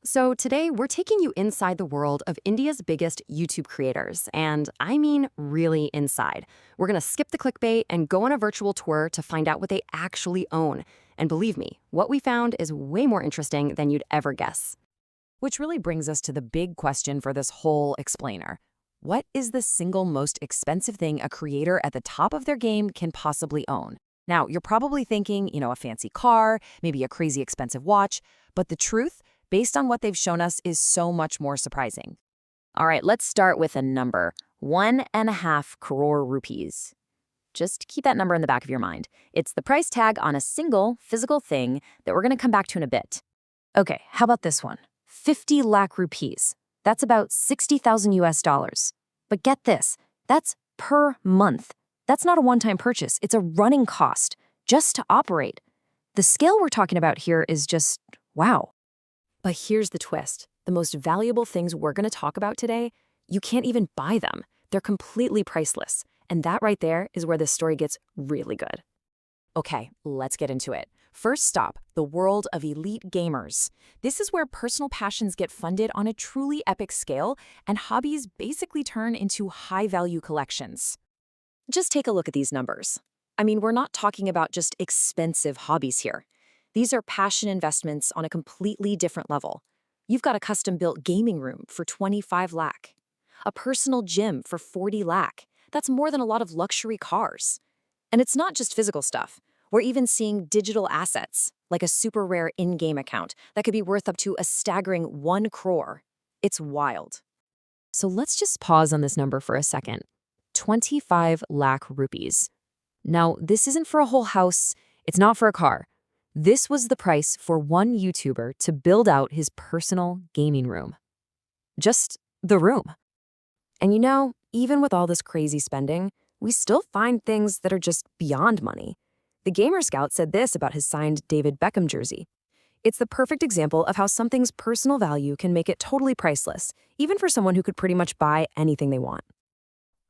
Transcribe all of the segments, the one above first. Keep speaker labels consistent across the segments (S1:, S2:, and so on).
S1: So, today we're taking you inside the world of India's biggest YouTube creators, and I mean really inside. We're gonna skip the clickbait and go on a virtual tour to find out what they actually own. And believe me, what we found is way more interesting than you'd ever guess.
S2: Which really brings us to the big question for this whole explainer. What is the single most expensive thing a creator at the top of their game can possibly own? Now, you're probably thinking, a fancy car, maybe a crazy expensive watch, but the truth, based on what they've shown us, is so much more surprising. All right, let's start with a number, 1.5 crore rupees. Just keep that number in the back of your mind. It's the price tag on a single physical thing that we're going to come back to in a bit. Okay, how about this one? 50 lakh rupees. That's about 60,000 US dollars. But get this, that's per month. That's not a one-time purchase. It's a running cost just to operate. The scale we're talking about here is just, wow. But here's the twist. The most valuable things we're going to talk about today, you can't even buy them. They're completely priceless. And that right there is where this story gets really good. Okay, let's get into it. First stop, the world of elite gamers. This is where personal passions get funded on a truly epic scale, and hobbies basically turn into high-value collections. Just take a look at these numbers. I mean, we're not talking about just expensive hobbies here. These are passion investments on a completely different level. You've got a custom-built gaming room for 25 lakh, a personal gym for 40 lakh. That's more than a lot of luxury cars. And it's not just physical stuff. We're even seeing digital assets, like a super rare in-game account that could be worth up to a staggering 1 crore. It's wild. So let's just pause on this number for a second. 25 lakh rupees. Now, this isn't for a whole house. It's not for a car. This was the price for one YouTuber to build out his personal gaming room. Just the room. And even with all this crazy spending, we still find things that are just beyond money. The Gamer Scout said this about his signed David Beckham jersey. It's the perfect example of how something's personal value can make it totally priceless, even for someone who could pretty much buy anything they want.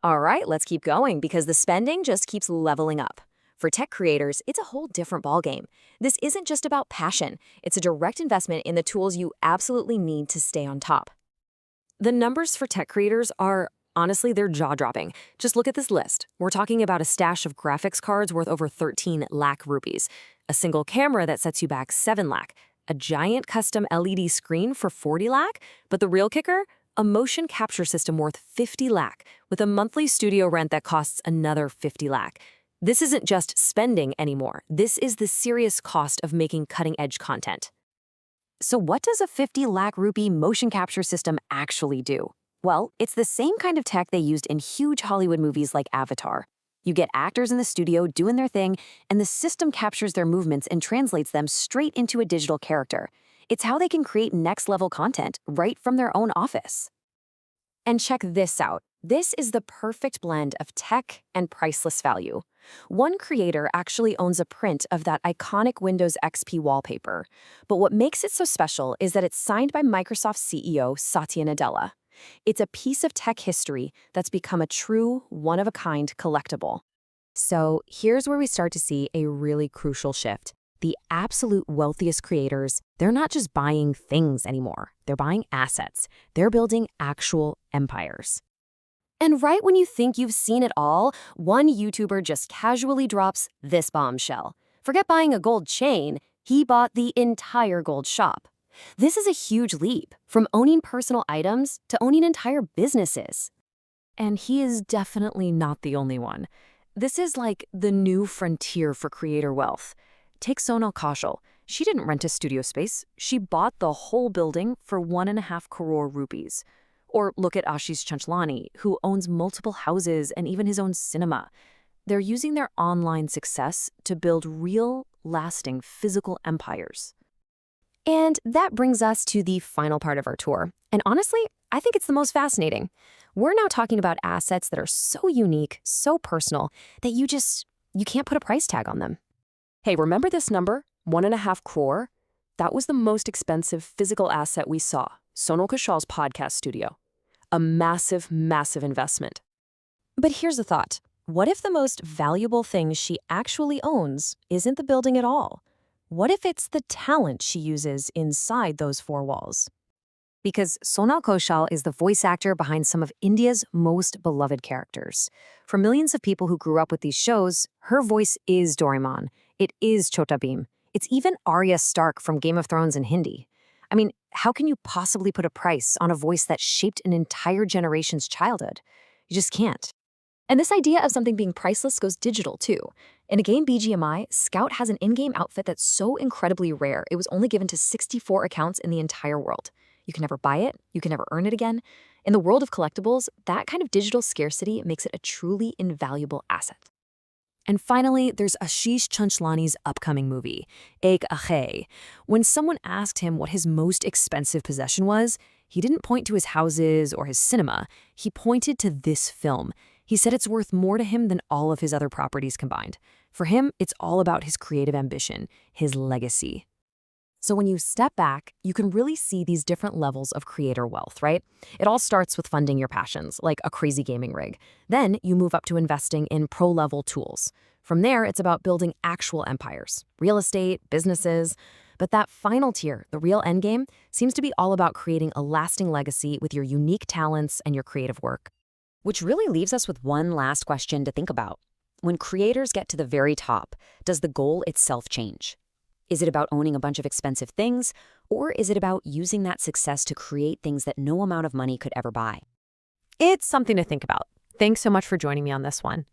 S2: All right, let's keep going because the spending just keeps leveling up. For tech creators, it's a whole different ballgame. This isn't just about passion. It's a direct investment in the tools you absolutely need to stay on top. The numbers for tech creators are, honestly, they're jaw-dropping. Just look at this list. We're talking about a stash of graphics cards worth over 13 lakh rupees, a single camera that sets you back 7 lakh, a giant custom LED screen for 40 lakh, but the real kicker? A motion capture system worth 50 lakh, with a monthly studio rent that costs another 50 lakh. This isn't just spending anymore. This is the serious cost of making cutting-edge content. So what does a 50 lakh rupee motion capture system actually do? Well, it's the same kind of tech they used in huge Hollywood movies like Avatar. You get actors in the studio doing their thing, and the system captures their movements and translates them straight into a digital character. It's how they can create next-level content right from their own office. And check this out. This is the perfect blend of tech and priceless value. One creator actually owns a print of that iconic Windows XP wallpaper. But what makes it so special is that it's signed by Microsoft CEO Satya Nadella. It's a piece of tech history that's become a true, one-of-a-kind collectible. So here's where we start to see a really crucial shift. The absolute wealthiest creators, they're not just buying things anymore. They're buying assets. They're building actual empires. And right when you think you've seen it all, one YouTuber just casually drops this bombshell. Forget buying a gold chain, he bought the entire gold shop. This is a huge leap, from owning personal items to owning entire businesses. And he is definitely not the only one. This is like the new frontier for creator wealth. Take Sonal Kaushal. She didn't rent a studio space. She bought the whole building for 1.5 crore rupees. Or look at Ashish Chanchlani, who owns multiple houses and even his own cinema. They're using their online success to build real, lasting physical empires. And that brings us to the final part of our tour. And honestly, I think it's the most fascinating. We're now talking about assets that are so unique, so personal, that you can't put a price tag on them. Hey, remember this number? 1.5 crore? That was the most expensive physical asset we saw, Sonal Kaushal's podcast studio. A massive, massive investment. But here's a thought. What if the most valuable thing she actually owns isn't the building at all? What if it's the talent she uses inside those four walls? Because Sonal Kaushal is the voice actor behind some of India's most beloved characters. For millions of people who grew up with these shows, her voice is Doraemon. It is Chota Bheem. It's even Arya Stark from Game of Thrones in Hindi. I mean, how can you possibly put a price on a voice that shaped an entire generation's childhood? You just can't.
S3: And this idea of something being priceless goes digital too. In a game BGMI, Scout has an in-game outfit that's so incredibly rare, it was only given to 64 accounts in the entire world. You can never buy it, you can never earn it again. In the world of collectibles, that kind of digital scarcity makes it a truly invaluable asset.
S2: And finally, there's Ashish Chanchlani's upcoming movie, Ek Akhe. When someone asked him what his most expensive possession was, he didn't point to his houses or his cinema. He pointed to this film. He said it's worth more to him than all of his other properties combined. For him, it's all about his creative ambition, his legacy. So when you step back, you can really see these different levels of creator wealth, right? It all starts with funding your passions, like a crazy gaming rig. Then you move up to investing in pro-level tools. From there, it's about building actual empires, real estate, businesses. But that final tier, the real endgame, seems to be all about creating a lasting legacy with your unique talents and your creative work. Which really leaves us with one last question to think about. When creators get to the very top, does the goal itself change? Is it about owning a bunch of expensive things, or is it about using that success to create things that no amount of money could ever buy? It's something to think about. Thanks so much for joining me on this one.